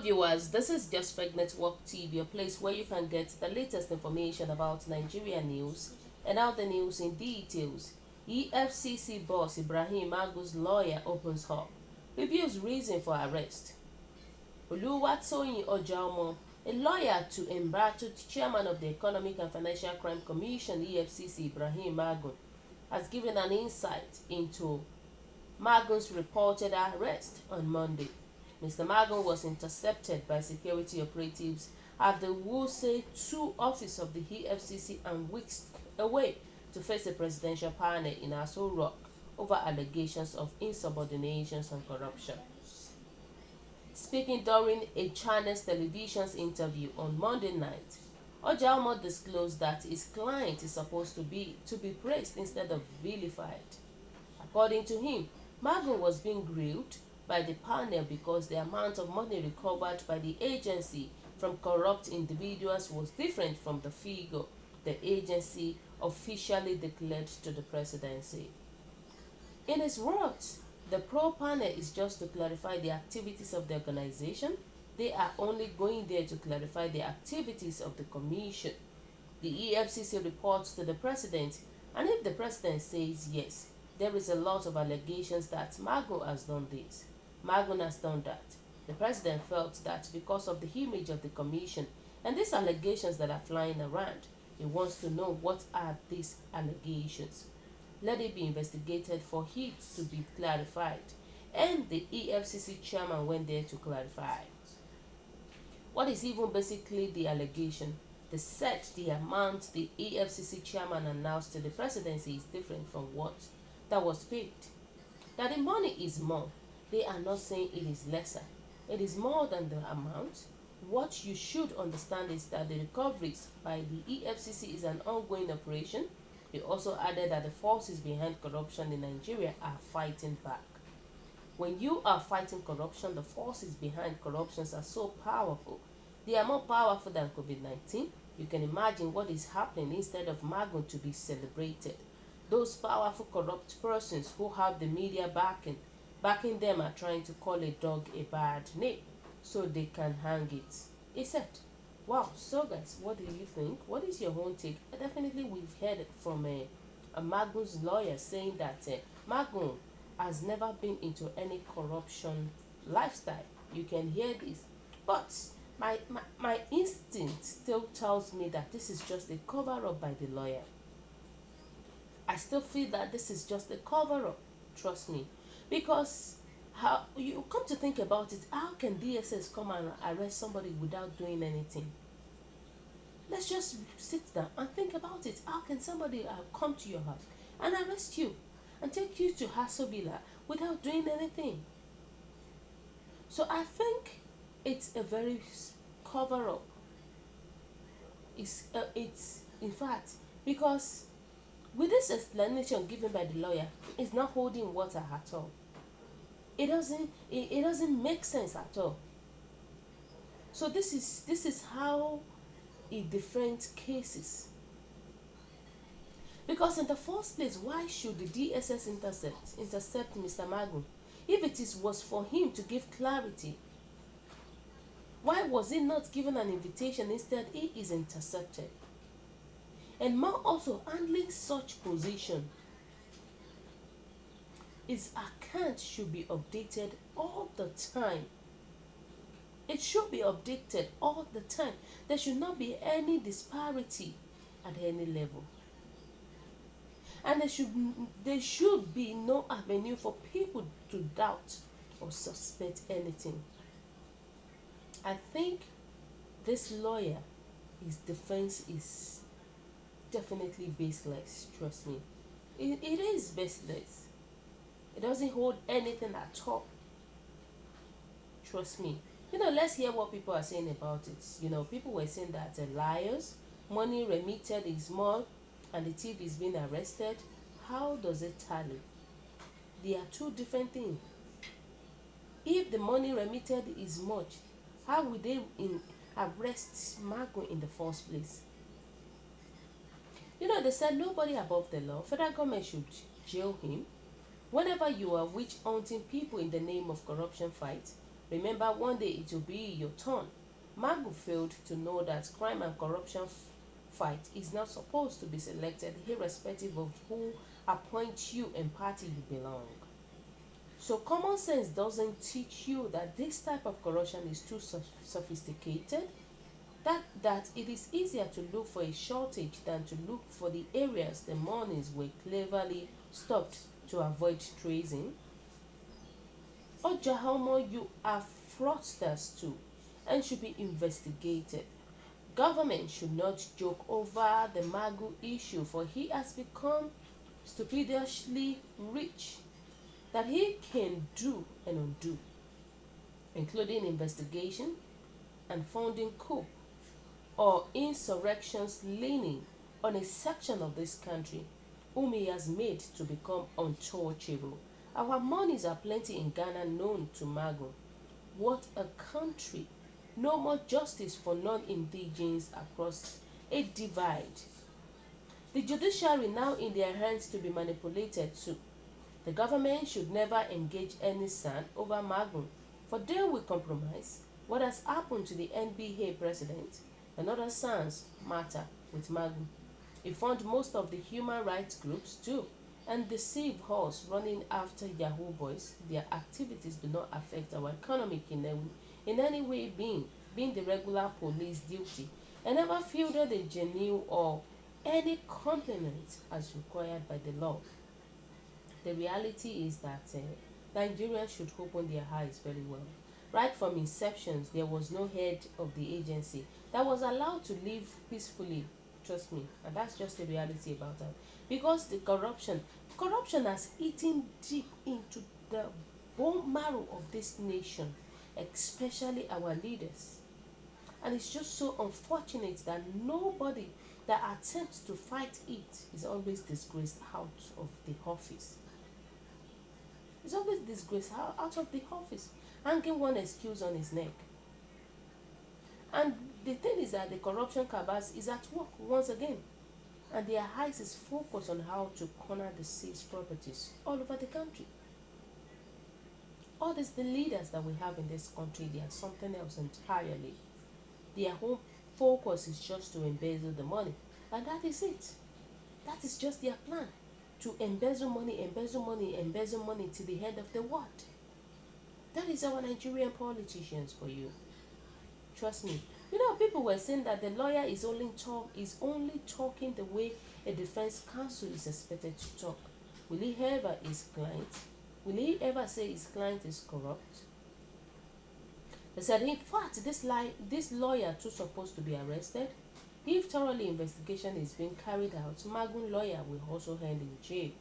viewers, this is Just Fake Network TV, a place where you can get the latest information about Nigerian news and out the news in details. Efcc boss Ibrahim Magu'S lawyer opens up, reveals reason for arrest. Oluwatoyin Ojaomo, a lawyer to embattled chairman of the Economic and Financial Crime Commission (EFCC) Ibrahim Magu, has given an insight into Magu'S reported arrest on Monday. Mr. Magu was intercepted by security operatives at the Wuse 2 office of the EFCC and whisked away to face a presidential panel in Aso Rock over allegations of insubordination and corruption. Speaking during a Channels television's interview on Monday night, Ojaomo disclosed that his client is supposed to be praised instead of vilified. According to him, Magu was being grilled by the panel because the amount of money recovered by the agency from corrupt individuals was different from the figure the agency officially declared to the presidency. In his words, the probe panel is just to clarify the activities of the organization. They are only going there to clarify the activities of the commission. The EFCC reports to the president, and if the president says yes, there is a lot of allegations that Magu has done this, Magu has done that. The president felt that because of the image of the commission and these allegations that are flying around, he wants to know what are these allegations. Let it be investigated for it to be clarified. And the EFCC chairman went there to clarify. What is even basically the allegation? They said the amount the EFCC chairman announced to the presidency is different from what that was paid. That the money is more. They are not saying it is lesser. It is more than the amount. What you should understand is that the recoveries by the EFCC is an ongoing operation. They also added that the forces behind corruption in Nigeria are fighting back. When you are fighting corruption, the forces behind corruptions are so powerful. They are more powerful than COVID-19. You can imagine what is happening instead of Magu to be celebrated. Those powerful corrupt persons who have the media backing them are trying to call a dog a bad name so they can hang it. He said, wow, so guys, what do you think? What is your own take? Definitely we've heard it from a Magu's lawyer saying that Magu has never been into any corruption lifestyle. You can hear this. But my instinct still tells me that this is just a cover-up by the lawyer. I still feel that this is just a cover-up, trust me. Because how you come to think about it, how can DSS come and arrest somebody without doing anything? Let's just sit down and think about it. How can somebody come to your house and arrest you and take you to Hasobila without doing anything? So I think it's a very cover-up. It's in fact, because with this explanation given by the lawyer, it's not holding water at all. It doesn't make sense at all. So this is how it different cases. Because in the first place, why should the DSS intercept Mr. Magu if was for him to give clarity? Why was he not given an invitation? Instead, he is intercepted. And more also, handling such position, his account should be updated all the time. It should be updated all the time. There should not be any disparity at any level. And there should be no avenue for people to doubt or suspect anything. I think this lawyer, his defense is definitely baseless, trust me. It is baseless. It doesn't hold anything at all. Trust me. Let's hear what people are saying about it. People were saying that liars, money remitted is more, and the thief is being arrested. How does it tally? They are two different things. If the money remitted is much, how would they arrest Magu in the first place? They said nobody above the law. Federal government should jail him. Whenever you are witch hunting people in the name of corruption fight, Remember, one day it will be your turn. Magu failed to know that crime and corruption fight is not supposed to be selected irrespective of who appoints you and party you belong. So common sense doesn't teach you that this type of corruption is too sophisticated, that it is easier to look for a shortage than to look for the areas the monies were cleverly stopped to avoid tracing. Ojahomo, you are fraudsters too and should be investigated. Government should not joke over the Magu issue, for he has become stupidly rich that he can do and undo, including investigation and funding coup or insurrections leaning on a section of this country whom he has made to become untouchable. Our monies are plenty in Ghana known to Magu. What a country! No more justice for non-indigens across a divide. The judiciary now in their hands to be manipulated too. The government should never engage any SAN over Magu, for they will compromise what has happened to the NBA president and other SANs matter with Magu. He funded most of the human rights groups too and deceive us running after Yahoo boys. Their activities do not affect our economic in any way being the regular police duty and never fielded a genuine or any compliment as required by the law. The reality is that Nigerians should open their eyes very well. Right from inception, there was no head of the agency that was allowed to live peacefully. Trust me, and that's just the reality about that. Because the corruption has eaten deep into the bone marrow of this nation, especially our leaders. And it's just so unfortunate that nobody that attempts to fight it is always disgraced out of the office. It's always disgraced out of the office, hanging one excuse on his neck. And the thing is that the corruption cabals is at work once again, and their eyes is focused on how to corner the seized properties all over the country. All these the leaders that we have in this country, they are something else entirely. Their whole focus is just to embezzle the money, and that is it. That is just their plan, to embezzle money, embezzle money, embezzle money to the end of the world. That is our Nigerian politicians for you. Trust me. You know, people were saying that the lawyer is only talking the way a defense counsel is expected to talk. Will he ever his client? Will he ever say his client is corrupt? They said, in fact, this lawyer too supposed to be arrested. If thoroughly investigation is being carried out, Magun lawyer will also end in jail.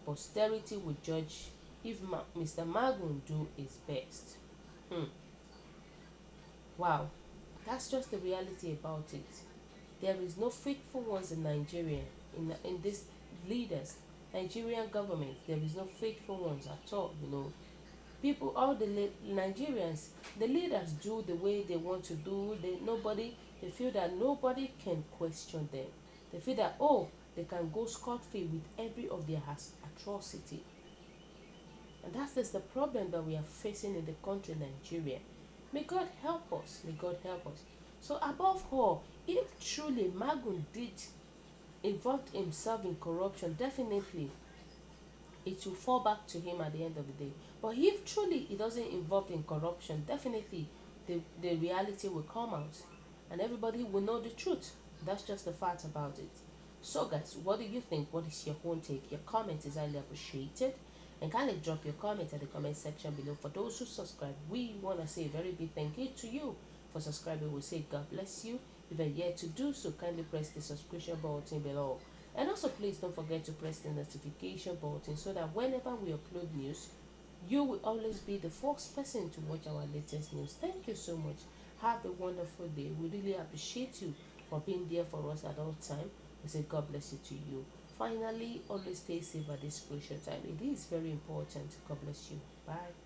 Posterity will judge if Mr. Magun do his best. Wow, that's just the reality about it. There is no faithful ones in Nigeria, in these leaders, Nigerian government. There is no faithful ones at all. People, all the Nigerians, the leaders do the way they want to do. They feel that nobody can question them. They feel that they can go scot-free with every of their atrocity. And that's just the problem that we are facing in the country Nigeria. May God help us. May God help us. So above all, if truly Magun did involve himself in corruption, definitely it will fall back to him at the end of the day. But if truly he doesn't involve in corruption, definitely the reality will come out and everybody will know the truth. That's just the fact about it. So guys, what do you think? What is your own take? Your comment is highly appreciated. And kindly drop your comment at the comment section below. For those who subscribe, we want to say a very big thank you to you for subscribing. We say God bless you. If you're yet to do so, kindly press the subscription button below. And also please don't forget to press the notification button so that whenever we upload news, you will always be the first person to watch our latest news. Thank you so much. Have a wonderful day. We really appreciate you for being there for us at all time. We say God bless you to you. Finally, always stay safe at this crucial time. It is very important. God bless you. Bye.